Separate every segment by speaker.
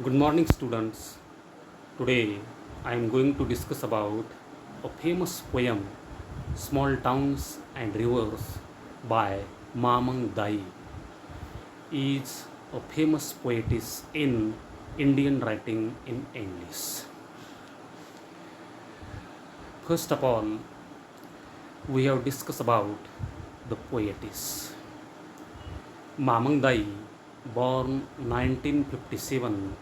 Speaker 1: Good morning, students. Today I am going to discuss about a famous poem, Small Towns and Rivers by Mamang Dai. Is a famous poetess in Indian writing in English. First of all, we have discussed about the poetess. Mamang Dai, born 1957,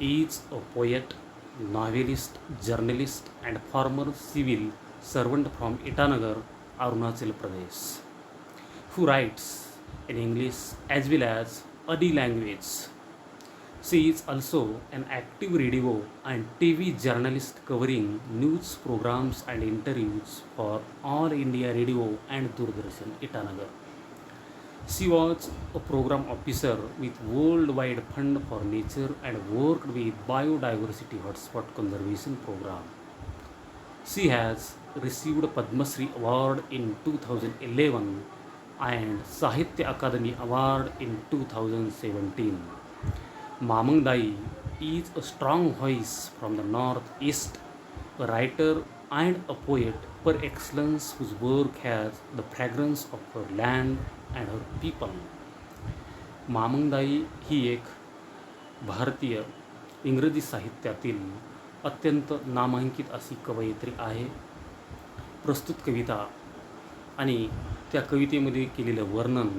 Speaker 1: is a poet, novelist, journalist, and former civil servant from Itanagar, Arunachal Pradesh, who writes in English as well as Adi language. She is also an active radio and TV journalist covering news programs and interviews for All India Radio and Doordarshan, Itanagar. She was a program officer with Worldwide Fund for Nature and worked with Biodiversity Hotspot Conservation Program. She has received Padma Shri Award in 2011 and Sahitya Akademi Award in 2017. Mamang Dai is a strong voice from the Northeast, a writer and a poet per excellence whose work has the fragrance of her land and her people. मामंगदाई ही एक भारतीय इंग्रजी साहित्यातील अत्यंत नामांकित अशी कवयित्री आहे. प्रस्तुत कविता आणि त्या कवितेमध्ये केलेलं वर्णन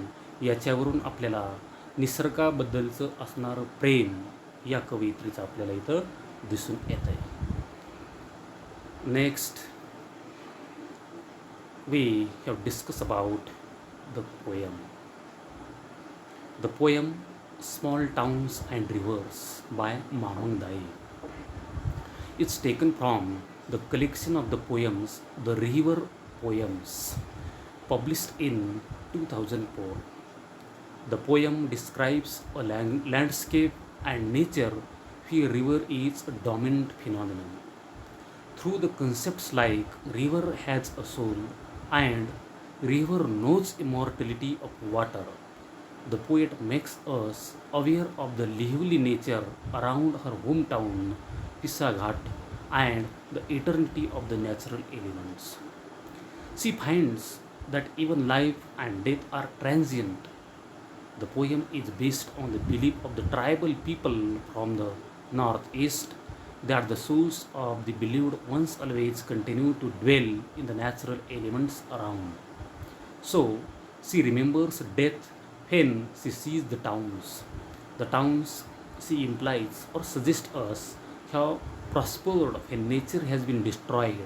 Speaker 1: याच्यावरून आपल्याला निसर्गाबद्दलचं असणारं प्रेम या कवयित्रीचं आपल्याला इथं दिसून येत आहे. Next we have discussed about the poem. The poem Small Towns and Rivers by Mamang Dai. It's taken from the collection of the poems The River Poems, published in 2004. The poem describes a landscape and nature where river is a dominant phenomenon. Through the concepts like river has a soul and river knows immortality of water, the poet makes us aware of the lively nature around her hometown, Pisaghat, and the eternity of the natural elements. She finds that even life and death are transient. The poem is based on the belief of the tribal people from the northeast that the souls of the beloved ones always continue to dwell in the natural elements around. So, she remembers death when she sees the towns. The towns, she implies or suggests us, have prospered when nature has been destroyed.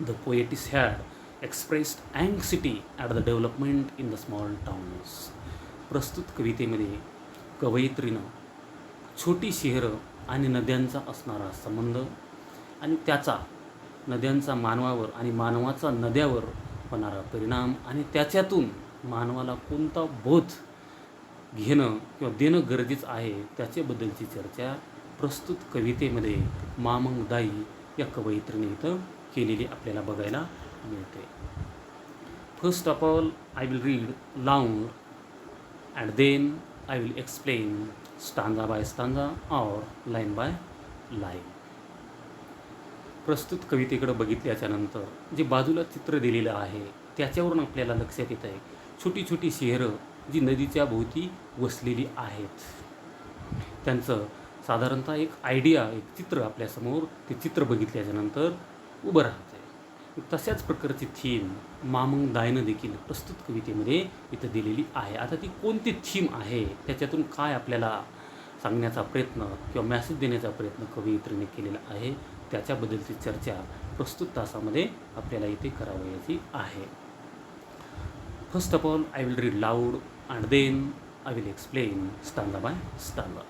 Speaker 1: The poetess had expressed anxiety at the development in the small towns. प्रस्तुत कवितेमध्ये कवयित्रीनं छोटी शहरं आणि नद्यांचा असणारा संबंध आणि त्याचा नद्यांचा मानवावर आणि मानवाचा नद्यावर होणारा परिणाम आणि त्याच्यातून मानवाला कोणता बोध घेणं किंवा देणं गरजेचं आहे त्याच्याबद्दलची चर्चा प्रस्तुत कवितेमध्ये मामंग दाई या कवयित्रीने इथं केलेली आपल्याला बघायला मिळते. First of all I will read aloud and then I will explain stanza by stanza और लाईन बाय लाईन. प्रस्तुत कवितेकडे बघितल्याच्यानंतर जे बाजूला चित्र दिलेलं आहे त्याच्यावरून आपल्याला लक्षात येत आहे छोटी छोटी शहरं जी नदीच्या भोवती वसलेली आहेत. त्यांचं साधारणतः एक आयडिया, एक चित्र आपल्यासमोर ते चित्र बघितल्याच्यानंतर उभं राहतं. तशाच प्रकारची थीम मामंग दायनं देखील प्रस्तुत कवितेमध्ये इथं दिलेली आहे. आता ती कोणती थीम आहे, त्याच्यातून काय आपल्याला सांगण्याचा प्रयत्न किंवा मॅसेज देण्याचा प्रयत्न कवयित्रीने केलेला आहे त्याच्याबद्दलची चर्चा प्रस्तुत तासामध्ये आपल्याला इथे करावयाची आहे. First of all I will read aloud and then I will explain stanza by stanza.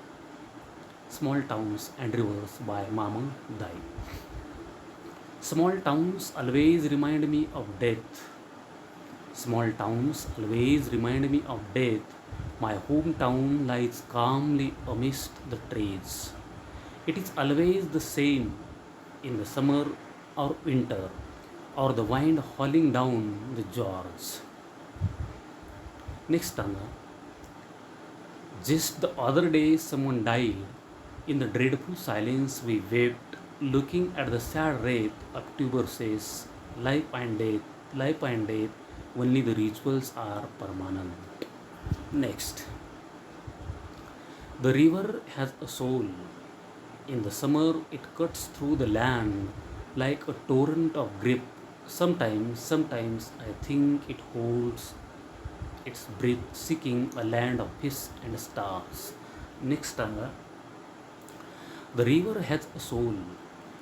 Speaker 1: Small towns and rivers by Mamang Dai. Small towns always remind me of death. Small towns always remind me of death. My hometown lies calmly amidst the trees. It is always the same in the summer or winter, or the wind howling down the gorge. Next stanza. Just the other day, someone died. In the dreadful silence, we wept, looking at the sad wraith. October says, life and death, only the rituals are permanent. Next, the river has a soul. In the summer, it cuts through the land like a torrent of grape. Sometimes I think it holds its breath, seeking a land of fish and stars. Next stanza. The river has a soul.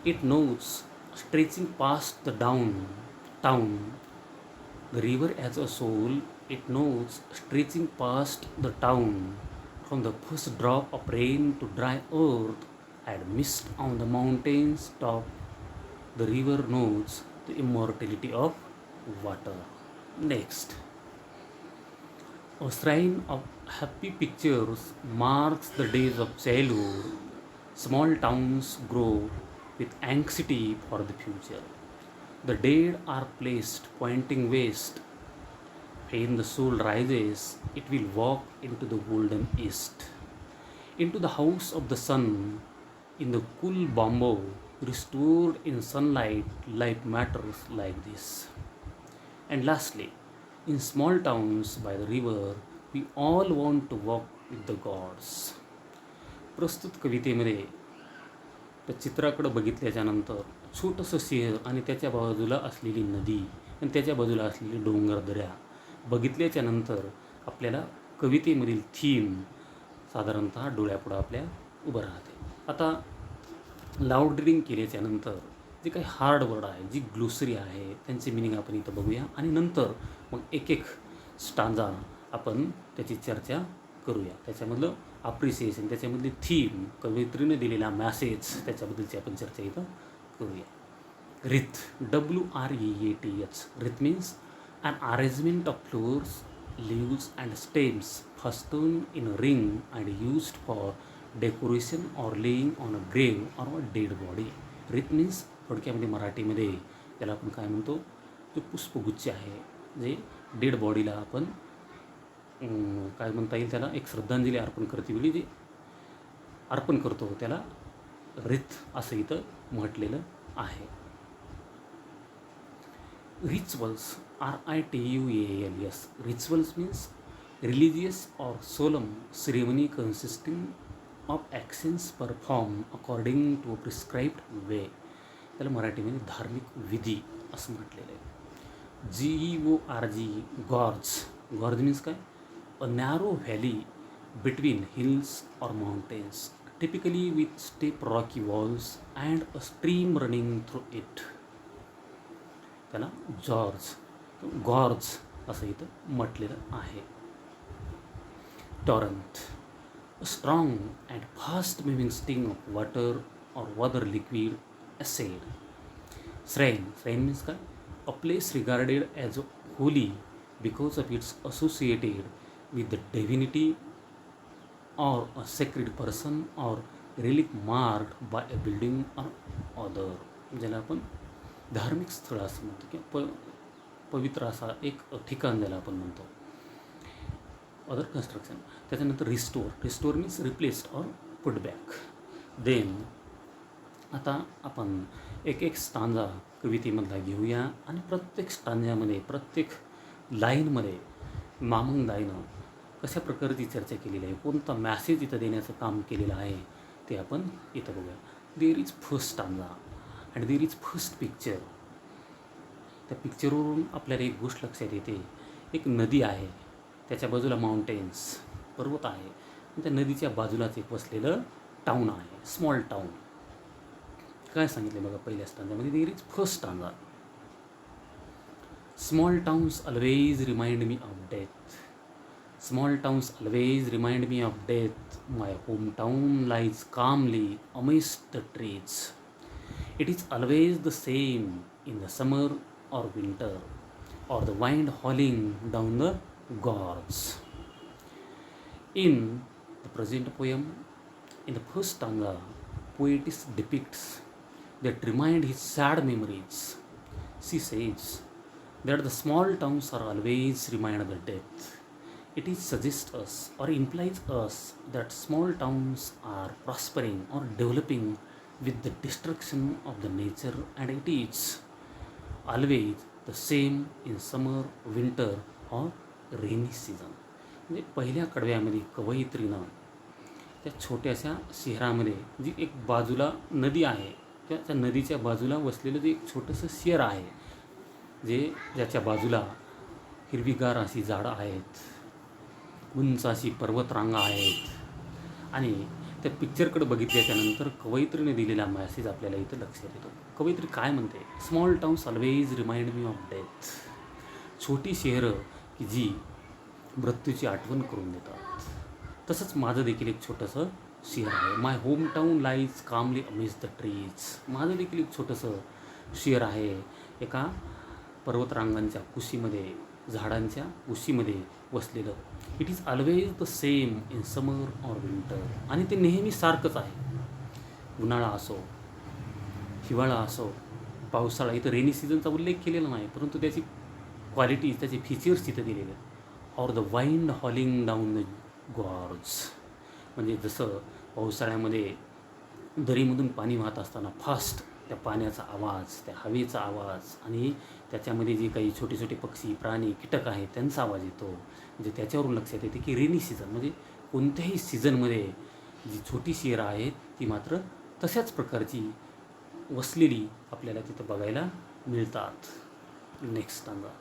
Speaker 1: It knows, stretching past the town. The river has a soul. It knows, stretching past the town. From the first drop of rain to dry earth and mist on the mountain's top, the river knows the immortality of water. Next, a shrine of happy pictures marks the days of childhood. Small towns grow with anxiety for the future. The dead are placed pointing west. When the soul rises, it will walk into the golden east, into the house of the sun, in the cool bamboo, restored in sunlight. Life matters like this. And lastly, in small towns by the river, we all want to walk with the gods. प्रस्तुत कवितेमध्ये त्या चित्राकडं बघितल्याच्यानंतर छोटंसं शहर आणि त्याच्या बाजूला असलेली नदी आणि त्याच्या बाजूला असलेली डोंगरदऱ्या बघितल्याच्यानंतर आपल्याला कवितेमधील थीम साधारणतः डोळ्यापुढं आपल्या उभं राहते. आता लाऊड रीडिंग केल्याच्यानंतर जे काही हार्ड वर्ड आहे, जी ग्लोसरी आहे, त्यांचे मिनिंग आपण इथं बघूया आणि नंतर मग एक एक स्टांजा आपण त्याची चर्चा करूया. त्याच्यामधलं अप्रिसिएशन, त्याच्यामधली थीम, कवयित्रीने दिलेला मॅसेज, त्याच्याबद्दलची आपण चर्चा इथं करूया. Wreath, WREATH. Wreath means an arrangement of flowers, leaves and stems fastened in a ring and used for decoration or laying on a grave or a dead body. Wreath means थोडक्यामध्ये मराठीमध्ये त्याला आपण काय म्हणतो, जो पुष्पगुच्छ आहे, जे डेड बॉडीला आपण काय म्हणता येईल, त्याला एक श्रद्धांजली अर्पण करतेवेळी जे अर्पण करतो त्याला रिथ असं इथं म्हटलेलं आहे. Rituals, RITUALS. Rituals means religious or solemn ceremony consisting of actions performed according to a prescribed way. त्याला मराठीमध्ये धार्मिक विधी असं म्हटलेलं आहे. GORG, gorge. गॉर्ज मीन्स काय? A narrow valley between hills or mountains, typically with steep rocky walls and a stream running through it. त्याला gorge असं इथं म्हटलेलं आहे. Torrent, a strong and fast moving stream of water or water liquid acid. Shrine means काय? A place regarded as holy because of its associated with the divinity or a sacred person or relic marked by a building or other. ज्याला आपण धार्मिक स्थळ असं म्हणतो किंवा पवित्र असा एक ठिकाण ज्याला आपण म्हणतो. Other construction. त्याच्यानंतर रिस्टोर मीन्स रिप्लेस्ड और पुट बॅक. देन आता आपण एक एक स्टांजा कवितेमधला घेऊया आणि प्रत्येक स्टांजामध्ये, प्रत्येक लाईनमध्ये मामंगदाईनं कशा प्रकारची चर्चा केलेली आहे, कोणता मॅसेज इथं देण्याचं काम केलेलं आहे ते आपण इथं बघूया. देर is first stanza and there is first picture. त्या पिक्चरवरून आपल्याला एक गोष्ट लक्षात येते. एक नदी आहे, त्याच्या बाजूला माउंटेन्स, पर्वत आहे, आणि त्या नदीच्या बाजूलाच एक वसलेलं टाऊन आहे, स्मॉल टाऊन. काय सांगितलं बघा पहिल्या स्टांजामध्ये, there is first stanza. Small towns always remind me of death. Small towns always remind me of death. My hometown lies calmly amidst the trees. It is always the same in the summer or winter, or the wind howling down the gorge. In the present poem, in the first stanza, poetess depicts that remind his sad memories. She says that the small towns are always remind of the death. It is suggests us or implies us that small towns are prospering or developing with the destruction of the nature, and it is always the same in summer, winter or rainy season. म्हणजे पहिल्या कडव्यामध्ये कवयित्रीनं त्या छोट्याशा शहरामध्ये जी एक बाजूला नदी आहे, त्या नदीच्या बाजूला वसलेलं जे एक छोटंसं शहर आहे, ज्याच्या बाजूला हिरवीगार अशी झाडं आहेत, उंच अशी पर्वतरांगा आहेत. आणि त्या पिक्चरकडे बघितल्याच्यानंतर कवयित्रीने दिलेला मॅसेज आपल्याला इथं लक्षात येतो. कवयित्री काय म्हणते? Small towns always remind me of death. छोटी शहरं की जी मृत्यूची आठवण करून देतात. तसंच माझं देखील एक छोटंसं शहर आहे. माय होम टाऊन लाईज कामली अमेज द ट्रीज. माझं देखील एक छोटंसं शहर आहे एका पर्वतरांगांच्या कुशीमध्ये, झाडांच्या कुशीमध्ये वसलेलं. It is always the same in summer or winter. आणि ते नेहमी सारखंच आहे. उन्हाळा असो, हिवाळा असो, पावसाळा. इथं रेनी सीझनचा उल्लेख केलेला नाही, परंतु त्याची क्वालिटीज, त्याचे फीचर्स तिथं दिलेले आहेत. Or the wind हॉलिंग down the gorge. म्हणजे जसं पावसाळ्यामध्ये दरीमधून पाणी वाहत असताना फास्ट त्या पाण्याचा आवाज, त्या हवेचा आवाज आणि त्याच्यामध्ये जे काही छोटे छोटे पक्षी, प्राणी, कीटक आहेत त्यांचा आवाज येतो. म्हणजे त्याच्यावरून लक्षात येते की रेनी सीझन म्हणजे कोणत्याही सीझनमध्ये जी छोटी शहरं आहेत ती मात्र तशाच प्रकारची वसलेली आपल्याला तिथं बघायला मिळतात. Next stanza.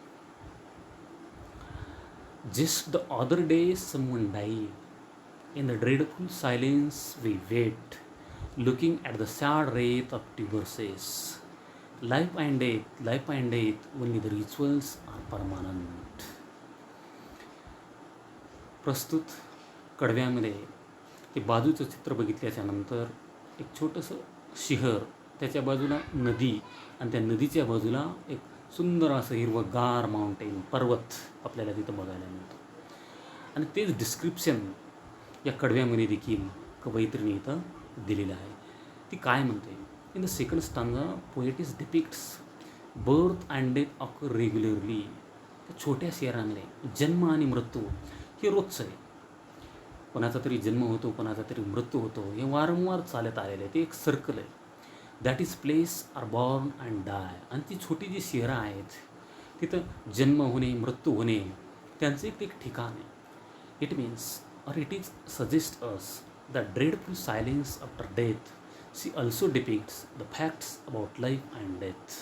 Speaker 1: Just the other day someone died. In the dreadful silence we wait, looking at the sad wraith of divorces. Life and death, only the rituals are permanent. प्रस्तुत कडव्यामध्ये ते बाजूचं चित्र बघितल्याच्यानंतर एक छोटंसं शहर, त्याच्या बाजूला नदी आणि त्या नदीच्या बाजूला एक सुंदर असं हिरवंगार माउंटेन, पर्वत आपल्याला तिथं बघायला मिळतो. आणि तेच डिस्क्रिप्शन या कडव्यामध्ये देखील कवयित्रीने इथं दिलेलं आहे. ती काय म्हणते? In the second stanza poet's depicts birth and death of regularly. त्या छोट्या शहरांमध्ये जन्म आणि मृत्यू हे रोजचं आहे. कोणाचा तरी जन्म होतो, कोणाचा तरी मृत्यू होतो, हे वारंवार चालत आलेलं आहे. ते एक सर्कल आहे. That is place are born and die. आणि ती छोटी जी शहरं आहेत तिथं जन्म होणे, मृत्यू होणे त्यांचं एक ठिकाण आहे. It means or it is suggests us the dreadful silence after death. She also depicts the facts about life and death.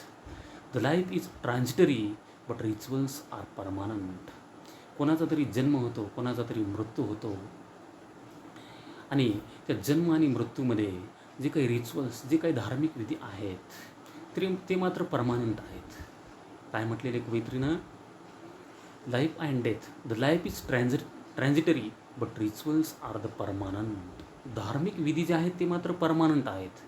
Speaker 1: The life is transitory but rituals are permanent. कोणाचा तरी जन्म होतो, कोणाचा तरी मृत्यू होतो आणि त्या जन्म आणि मृत्यूमध्ये जे काही रिच्युअल्स, जे काही धार्मिक विधी आहेत ते मात्र परमानंट आहेत. काय म्हटलेले कवयित्रीनं? Life and death, the life is transitory but rituals are the permanent. धार्मिक विधी जे आहेत ते मात्र परमानंट आहेत.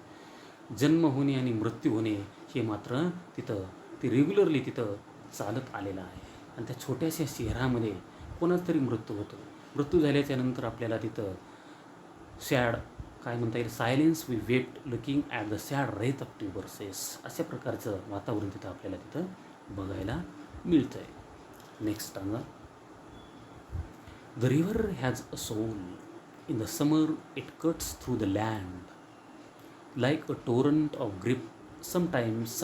Speaker 1: जन्म होणे आणि मृत्यू होणे हे मात्र तिथं ते रेग्युलरली तिथं चालत आलेलं आहे. आणि त्या छोट्याशा शहरामध्ये कोणाचा तरी मृत्यू होतो. मृत्यू झाल्याच्या नंतर आपल्याला तिथं सॅड, काय म्हणता येईल, silence we wept looking at the sad wreath of tuberoses. अशा प्रकारचं वातावरण तिथं आपल्याला तिथं बघायला मिळतं आहे. Next stanza. The river has a soul. In the summer it cuts through the land like a torrent of grip. Sometimes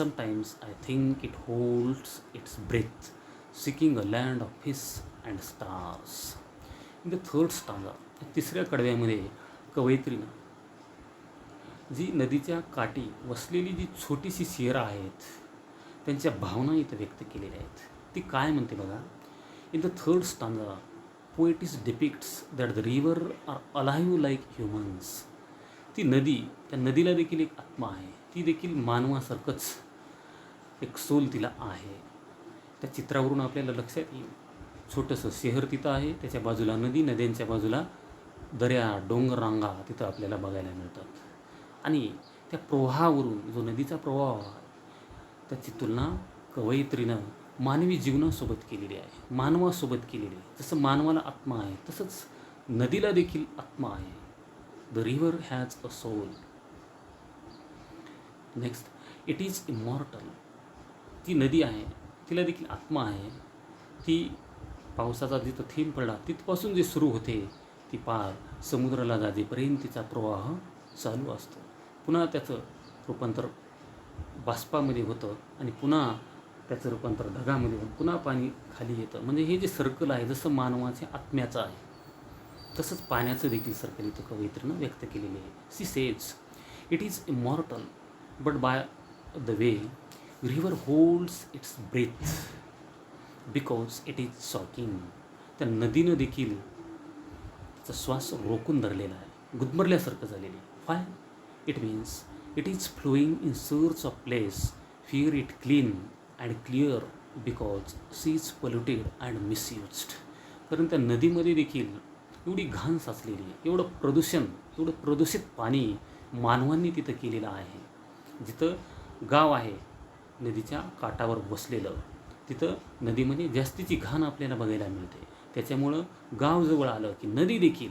Speaker 1: I think it holds its breath, seeking a land of fish and stars. In the third stanza, तिसऱ्या कडव्यामध्ये कवयित्रीनं जी नदीच्या काठी वसलेली जी छोटीशी शहरं आहेत त्यांच्या भावना इथं व्यक्त केलेल्या आहेत. ती काय म्हणते बघा. In the third stanza poetess depicts that the river are alive like humans. ती नदी, त्या नदीला देखील एक आत्मा आहे. ती देखील मानवासारखंच एक सोल तिला आहे. त्या चित्रावरून आपल्याला लक्षात येईल छोटंसं शहर तिथं आहे, त्याच्या बाजूला नदी, नद्यांच्या बाजूला दऱ्या, डोंगर रांगा तिथं आपल्याला बघायला मिळतात. आणि त्या प्रवाहावरून जो नदीचा प्रवाह आहे त्याची तुलना कवयित्रीनं मानवी जीवनासोबत केलेली आहे, मानवासोबत केलेली आहे. जसं मानवाला आत्मा आहे तसंच नदीला देखील आत्मा आहे. The river has a soul. Next, it is immortal. ती नदी आहे तिला देखील आत्मा आहे. ती पावसाचा जिथं थेंब पडला तिथपासून जे सुरू होते ती पार समुद्राला जाजेपर्यंत तिचा प्रवाह चालू असतो. पुन्हा त्याचं रूपांतर बाष्पामध्ये होतं आणि पुन्हा त्याचं रूपांतर ढगामध्ये होऊन पुन्हा पाणी खाली येतं. म्हणजे हे जे सर्कल आहे जसं मानवाच्या आत्म्याचं आहे तसंच पाण्याचं देखील सर्कल इथं कवयित्रीनं व्यक्त केलेले आहे. She says it is immortal but by the way river holds it's breath because it is shocking. त्या नदीनं देखील त्याचा श्वास रोखून धरलेला आहे, गुदमरल्यासारखं झालेलं आहे. Fie it means it is flowing in search of place fear it clean and clear because sea is polluted and misused. कारण त्या नदीमध्ये देखील एवढी घाण साचलेली आहे, एवढं प्रदूषित पाणी मानवांनी तिथं केलेलं आहे. जिथं गाव आहे नदीच्या काठावर बसलेलं तिथं नदीमध्ये जास्तीची घाण आपल्याला बघायला मिळते. त्याच्यामुळं गाव जवळ आलं की नदी देखील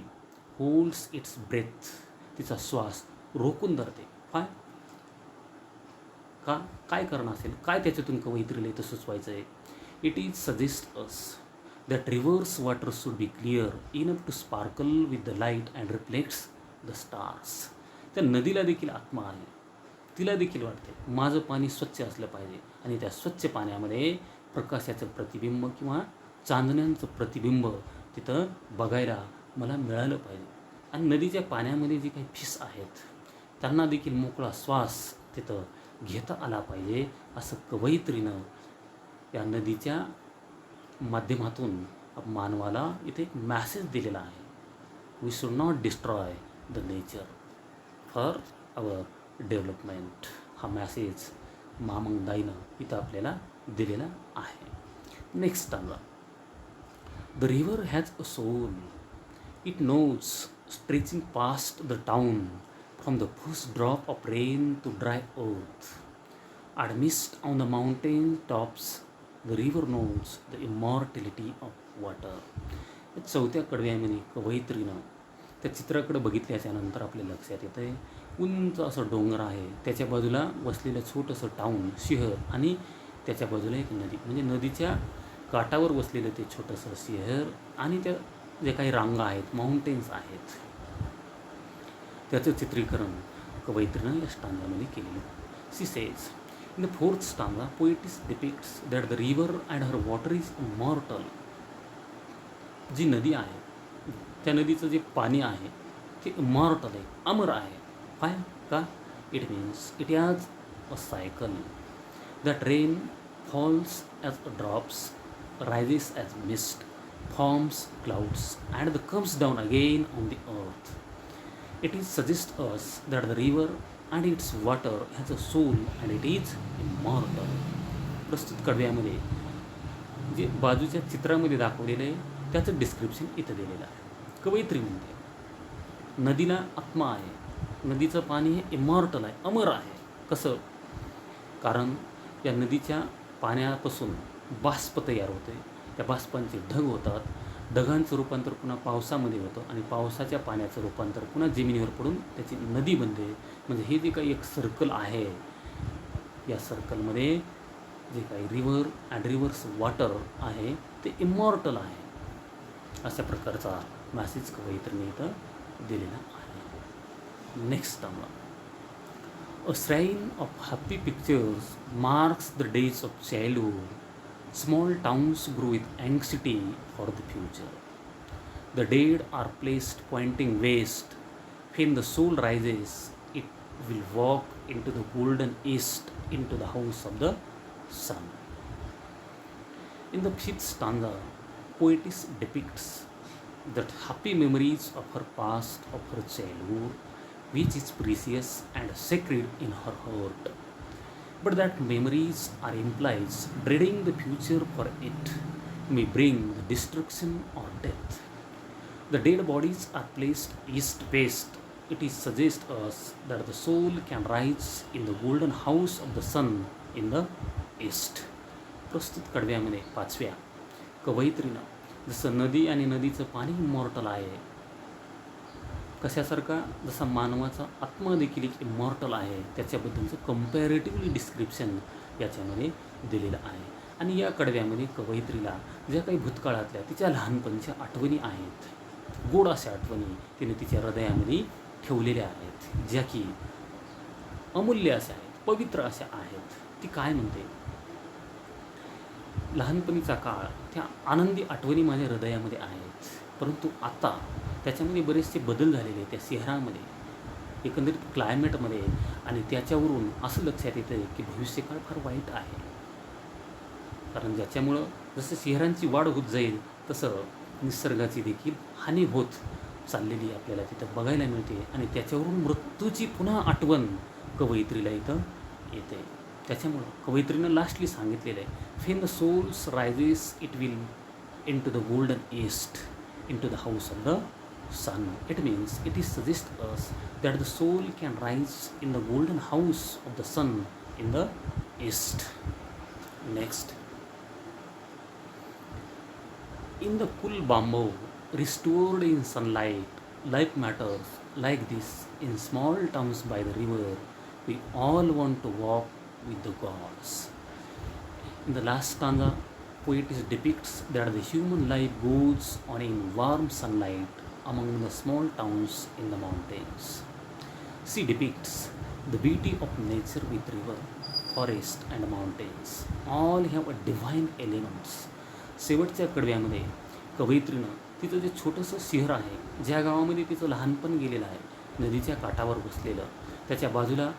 Speaker 1: होल्ड्स इट्स ब्रेथ, तिचा श्वास रोखून धरते. काय कारण असेल, काय त्याच्यातून कवयित्रीला इथं सुचवायचं आहे. It is suggest us that river's water should be clear enough to sparkle with the light and reflects the stars. त्या नदीला देखील आत्मा आहे, तिला देखील वाटते माझं पाणी स्वच्छ असलं पाहिजे आणि त्या स्वच्छ पाण्यामध्ये प्रकाशाचं प्रतिबिंब किंवा चांदण्यांचं प्रतिबिंब तिथं बघायला मला मिळालं पाहिजे. आणि नदीच्या पाण्यामध्ये जे काही फिश आहेत त्यांना देखील मोकळा श्वास तिथं घेता आला पाहिजे असं कवयित्रीनं या नदीच्या माध्यमातून मानवाला इथे एक मॅसेज दिलेला आहे. We should not destroy the nature for our development. हा मॅसेज मामंगदाईनं इथं आपल्याला दिलेला आहे. Next stanza. The river has a soul it knows stretching past the town from the first drop of rain to dry earth and mist on the mountain tops the river knows the immortality of water. या चौथ्या कडव्यामध्ये कवयित्रीनं त्या चित्राकडे बघितल्याच्यानंतर आपल्या लक्षात येतं आहे उंच असं डोंगर आहे, त्याच्या बाजूला वसलेलं छोटंसं टाऊन शहर आणि त्याच्या बाजूला एक नदी, म्हणजे नदीच्या काठावर वसलेलं ते छोटंसं शहर आणि त्या जे काही रांगा आहेत माउंटेन्स आहेत त्याचं चित्रीकरण कवयित्रीनं या स्टांजामध्ये केलेलं. She says in the fourth stanza, poetess depicts that the river and her water is immortal. जी नदी आहे त्या नदीचं जे पाणी आहे ते इमॉर्टल आहे, अमर आहे. काय का? It means it has a cycle that rain false as a drops, rises as mist, forms clouds and the comes down again on the earth. It is suggest us that the river and its water has a soul and it is immortal. प्रस्तुत कडव्यामध्ये जे बाजूच्या चित्रामध्ये दाखवलेलं आहे त्याचं description इथं दिलेलं आहे. कवयित्री म्हणते नदीला आत्मा आहे, नदीचं पाणी हे इमॉर्टल आहे, अमर आहे. कसं? कारण या नदीच्या पाण्यापासून बाष्प तयार होते, त्या बाष्पांचे ढग होतात, ढगांचं रूपांतर पुन्हा पावसामध्ये होतं आणि पावसाच्या पाण्याचं रूपांतर पुन्हा जमिनीवर पडून त्याची नदी बनते. म्हणजे हे जे काही एक सर्कल आहे या सर्कलमध्ये जे काही रिव्हर अँड रिव्हर्स वॉटर आहे ते इमॉर्टल आहे अशा प्रकारचा मॅसेज कवयित्रीने इथं दिलेला आहे. Next stanza. A shrine of happy pictures marks the days of childhood. Small towns grow with anxiety for the future. The dead are placed pointing west. When the soul rises, it will walk into the golden east, into the house of the sun. In the fifth stanza, poetess depicts that happy memories of her past, of her childhood, which is precious and sacred in her heart. But that memories are implies dreading the future, for it may bring the destruction or death. The dead bodies are placed east-west. It is suggest us that the soul can rise in the golden house of the sun in the east. प्रस्तुत कडव्यामध्ये पाचव्या कवयित्रीनं जसं नदी आणि नदीचं पाणी immortal आहे कशासारखा, जसा मानवाचा आत्मा देखील एक इमॉर्टल आहे त्याच्याबद्दलचं कम्पॅरेटिव्हली डिस्क्रिप्शन याच्यामध्ये दिलेलं आहे. आणि या कडव्यामध्ये कवयित्रीला ज्या काही भूतकाळातल्या तिच्या लहानपणीच्या आठवणी आहेत, गोड अशा आठवणी तिने तिच्या हृदयामध्ये ठेवलेल्या आहेत, ज्या की अमूल्य अशा आहेत, पवित्र अशा आहेत. ती काय म्हणते, लहानपणीचा काळ, त्या आनंदी आठवणी माझ्या हृदयामध्ये आहेत, परंतु आता त्याच्यामध्ये बरेचसे बदल झालेले त्या शहरामध्ये, एकंदरीत क्लायमेटमध्ये, आणि त्याच्यावरून असं लक्षात येतं आहे की भविष्यकाळ फार वाईट आहे. कारण ज्याच्यामुळं जसं शहरांची वाढ होत जाईल तसं निसर्गाची देखील हानी होत चाललेली आपल्याला तिथं बघायला मिळते, आणि त्याच्यावरून मृत्यूची पुन्हा आठवण कवयित्रीला इथं येते. त्याच्यामुळं कवयित्रीनं लास्टली सांगितलेलं आहे, when the souls rises it will into the golden east, into the house of the sun. It means it is suggest us that the soul can rise in the golden house of the sun in the east. Next, in the cool bamboo, restored in sunlight, life matters like this in small towns by the river. We all want to walk with the gods. In the last stanza, poet depicts that the human life goes on in warm sunlight among the small towns in the mountains. She depicts the beauty of nature with river, forest and mountains. All have a divine elements. शेवटच्या कडव्यामध्ये कवयित्रीनं तिचं जे छोटंसं शहर आहे, ज्या गावामध्ये तिचं लहानपण गेलेलं आहे, नदीच्या काठावर बसलेलं, त्याच्या बाजूला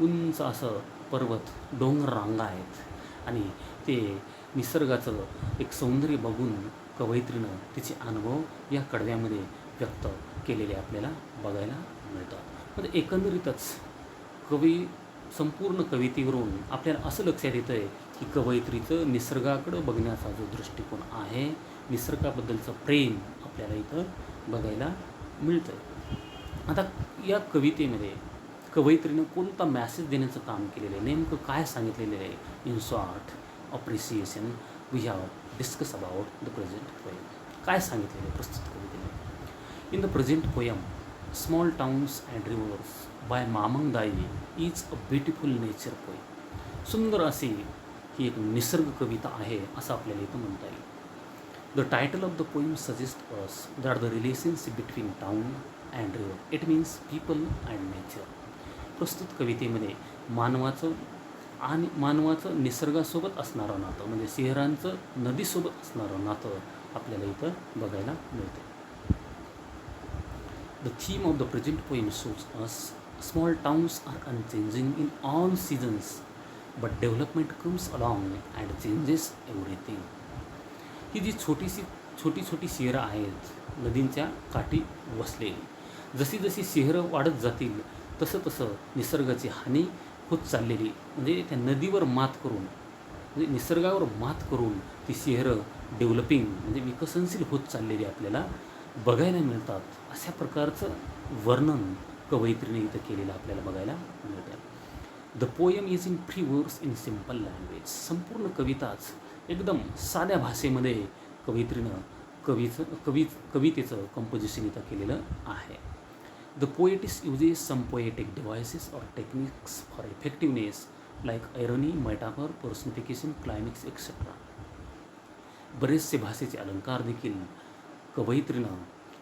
Speaker 1: उंच असं पर्वत डोंगर रांगा आहेत, आणि ते निसर्गाचं एक सौंदर्य बघून कवयित्रीनं तिचे अनुभव या कडव्यामध्ये व्यक्त केलेले आपल्याला बघायला मिळतात. म्हणजे एकंदरीतच संपूर्ण कवितेवरून आपल्याला असं लक्षात येतं आहे की कवयित्रीचं निसर्गाकडं बघण्याचा जो दृष्टिकोन आहे, निसर्गाबद्दलचं प्रेम आपल्याला इथं बघायला मिळतं आहे. आता या कवितेमध्ये कवयित्रीनं कोणता मॅसेज देण्याचं काम केलेलं आहे, नेमकं काय सांगितलेलं आहे? In short appreciation we have discuss about the present poem. काय सांगितलेलं आहे प्रस्तुत कवितेमध्ये? In the present poem small towns and rivers by Mamang Dai is a beautiful nature poem. सुंदर अशी ही एक निसर्ग कविता आहे असं आपल्याला इथं म्हणता येईल. The title of the poem suggest us that the relationship between town and river, it means people and nature. प्रस्तुत कवितेमध्ये मानवाचं निसर्गासोबत असणारं नातं, म्हणजे शहरांचं नदीसोबत असणारं नातं आपल्याला इथं बघायला मिळतं. The theme of the present poem shows us small towns are unchanging in all seasons, but development comes along and changes everything. ही जी छोटी शहरं आहेत नदींच्या काठी वसलेली, जशी जशी शहरं वाढत जातील तसं निसर्गाची हानी होत चाललेली, म्हणजे त्या नदीवर मात करून, म्हणजे निसर्गावर मात करून ती शहरं डेव्हलपिंग म्हणजे विकसनशील होत चाललेली आपल्याला बघायला मिळतात. अशा प्रकारचं वर्णन कवयित्रीने इथं केलेलं आपल्याला बघायला मिळतं. The poem is in 3 words in simple language. संपूर्ण कविताच एकदम साध्या भाषेमध्ये कवयित्रीनं कवितेचं कंपोजिशन इथं केलेलं आहे. The poetess uses some poetic devices or techniques for effectiveness like irony, metaphor, personification, climax etcetera. बरेचसे भाषेचे अलंकार देखील कवयित्रीनं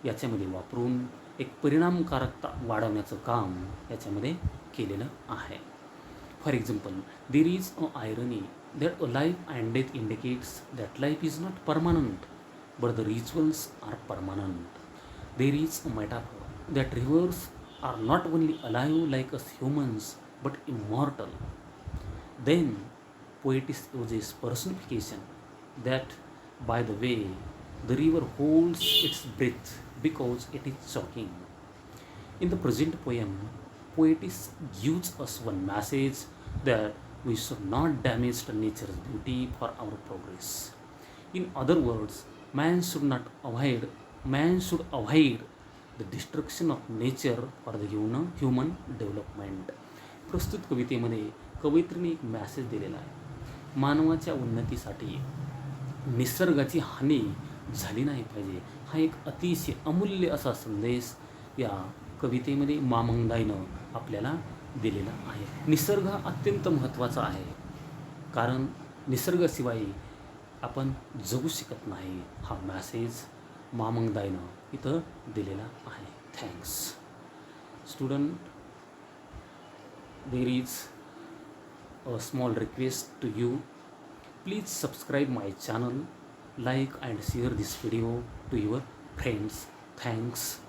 Speaker 1: याच्यामध्ये वापरून एक परिणामकारकता वाढवण्याचं काम याच्यामध्ये केलेलं आहे. For example, there is a irony that a life and death indicates that life is not permanent but the rituals are permanent. There is a metaphor that rivers are not only alive like us humans but immortal. Then poetess uses personification that by the way the river holds its breath because it is choking. In the present poem, poetess gives us one message that we should not damage the nature's beauty for our progress. In other words, man should avoid the destruction of nature for the human development. प्रस्तुत कवितेमध्ये कवयित्रीने एक message दिलेला आहे. मानवाच्या उन्नतीसाठी निसर्गाची हानी झाली नाही पाहिजे, हा एक अतिशय अमूल्य असा संदेश या कवितेमध्ये मामंगदाईनं आपल्याला दिलेला आहे. निसर्ग हा अत्यंत महत्त्वाचा आहे, कारण निसर्गाशिवाय आपण जगू शकत नाही हा मॅसेज मामंगदाईनं इथं दिलेला आहे. Thanks student. There is a small request to you. Please subscribe my channel, like and share this video to your friends. Thanks.